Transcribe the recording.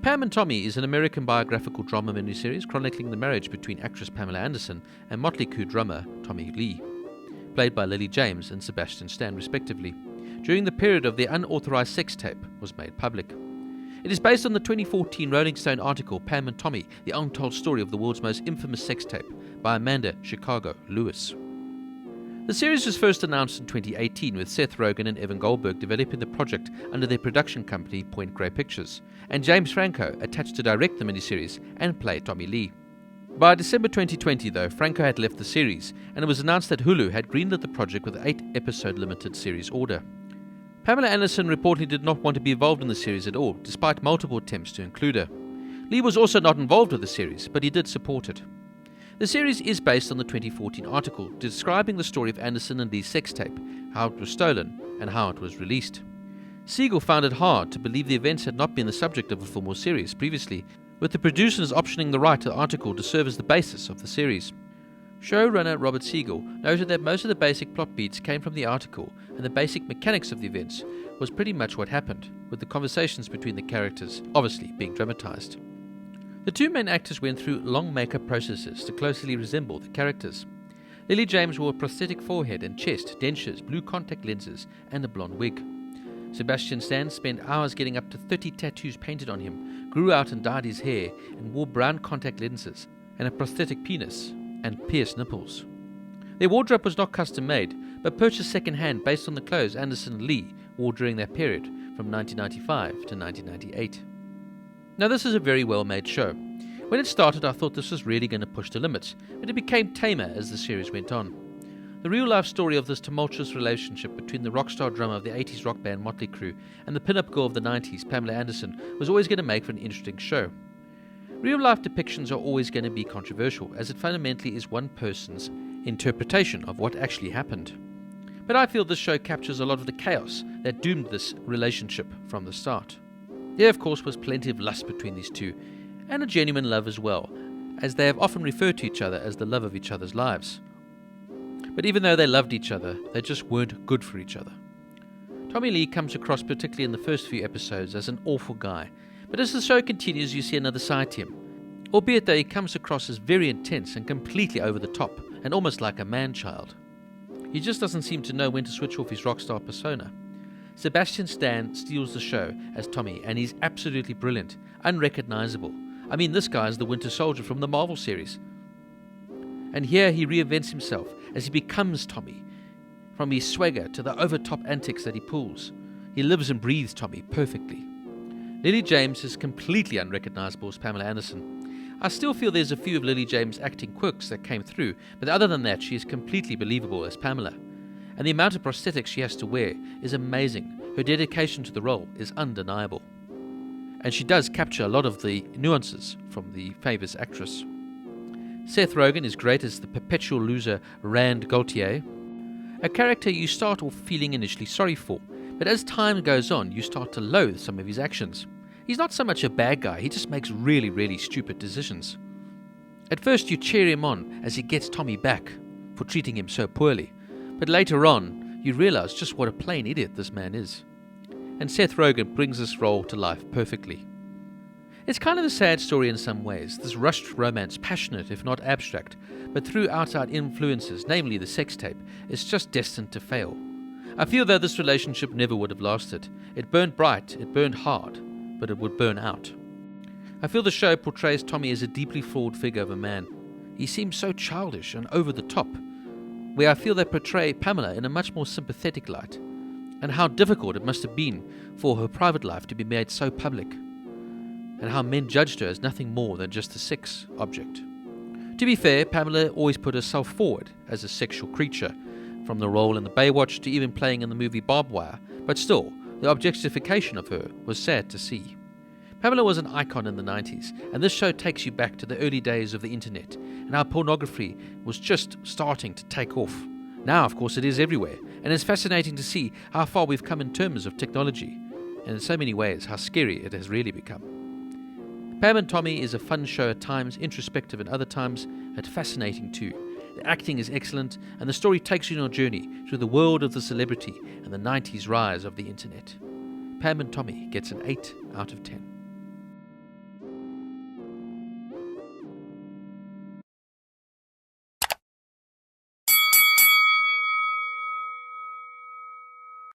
Pam and Tommy is an American biographical drama miniseries chronicling the marriage between actress Pamela Anderson and Mötley Crüe drummer Tommy Lee, played by Lily James and Sebastian Stan respectively, during the period of their unauthorized sex tape was made public. It is based on the 2014 Rolling Stone article Pam and Tommy, the Untold Story of the World's Most Infamous Sex Tape by Amanda Chicago Lewis. The series was first announced in 2018 with Seth Rogen and Evan Goldberg developing the project under their production company Point Grey Pictures, and James Franco attached to direct the miniseries and play Tommy Lee. By December 2020 though, Franco had left the series, and it was announced that Hulu had greenlit the project with an 8-episode limited series order. Pamela Anderson reportedly did not want to be involved in the series at all, despite multiple attempts to include her. Lee was also not involved with the series, but he did support it. The series is based on the 2014 article describing the story of Anderson and Lee's sex tape, how it was stolen, and how it was released. Siegel found it hard to believe the events had not been the subject of a film or series previously, with the producers optioning the right to the article to serve as the basis of the series. Showrunner Robert Siegel noted that most of the basic plot beats came from the article, and the basic mechanics of the events was pretty much what happened, with the conversations between the characters obviously being dramatized. The two main actors went through long makeup processes to closely resemble the characters. Lily James wore a prosthetic forehead and chest, dentures, blue contact lenses, and a blonde wig. Sebastian Stan spent hours getting up to 30 tattoos painted on him, grew out and dyed his hair, and wore brown contact lenses and a prosthetic penis and pierced nipples. Their wardrobe was not custom made, but purchased second-hand based on the clothes Anderson and Lee wore during that period, from 1995 to 1998. Now this is a very well-made show. When it started I thought this was really going to push the limits, but it became tamer as the series went on. The real-life story of this tumultuous relationship between the rock star drummer of the 80s rock band Mötley Crüe and the pin-up girl of the 90s, Pamela Anderson, was always going to make for an interesting show. Real-life depictions are always going to be controversial, as it fundamentally is one person's interpretation of what actually happened. But I feel this show captures a lot of the chaos that doomed this relationship from the start. There, of course, was plenty of lust between these two, and a genuine love as well, as they have often referred to each other as the love of each other's lives. But even though they loved each other, they just weren't good for each other. Tommy Lee comes across, particularly in the first few episodes, as an awful guy, but as the show continues you see another side to him, albeit that he comes across as very intense and completely over the top, and almost like a man-child. He just doesn't seem to know when to switch off his rock star persona. Sebastian Stan steals the show as Tommy, and he's absolutely brilliant, unrecognizable. I mean, this guy is the Winter Soldier from the Marvel series. And here he reinvents himself as he becomes Tommy, from his swagger to the over-top antics that he pulls. He lives and breathes Tommy perfectly. Lily James is completely unrecognizable as Pamela Anderson. I still feel there's a few of Lily James' acting quirks that came through, but other than that, she is completely believable as Pamela. And the amount of prosthetics she has to wear is amazing. Her dedication to the role is undeniable. And she does capture a lot of the nuances from the famous actress. Seth Rogen is great as the perpetual loser Rand Gaultier, a character you start off feeling initially sorry for, but as time goes on you start to loathe some of his actions. He's not so much a bad guy, he just makes really stupid decisions. At first you cheer him on as he gets Tommy back for treating him so poorly, but later on, you realize just what a plain idiot this man is. And Seth Rogen brings this role to life perfectly. It's kind of a sad story in some ways, this rushed romance, passionate if not abstract, but through outside influences, namely the sex tape, is just destined to fail. I feel that this relationship never would have lasted. It burned bright, it burned hard, but it would burn out. I feel the show portrays Tommy as a deeply flawed figure of a man. He seems so childish and over the top, where I feel they portray Pamela in a much more sympathetic light, and how difficult it must have been for her private life to be made so public, and how men judged her as nothing more than just a sex object. To be fair, Pamela always put herself forward as a sexual creature, from the role in the Baywatch to even playing in the movie Barbed Wire, but still, the objectification of her was sad to see. Pamela was an icon in the 90s, and this show takes you back to the early days of the internet, and how pornography was just starting to take off. Now, of course, it is everywhere, and it's fascinating to see how far we've come in terms of technology, and in so many ways, how scary it has really become. Pam and Tommy is a fun show at times, introspective at other times, and fascinating too. The acting is excellent, and the story takes you on a journey through the world of the celebrity and the 90s rise of the internet. Pam and Tommy gets an 8 out of 10.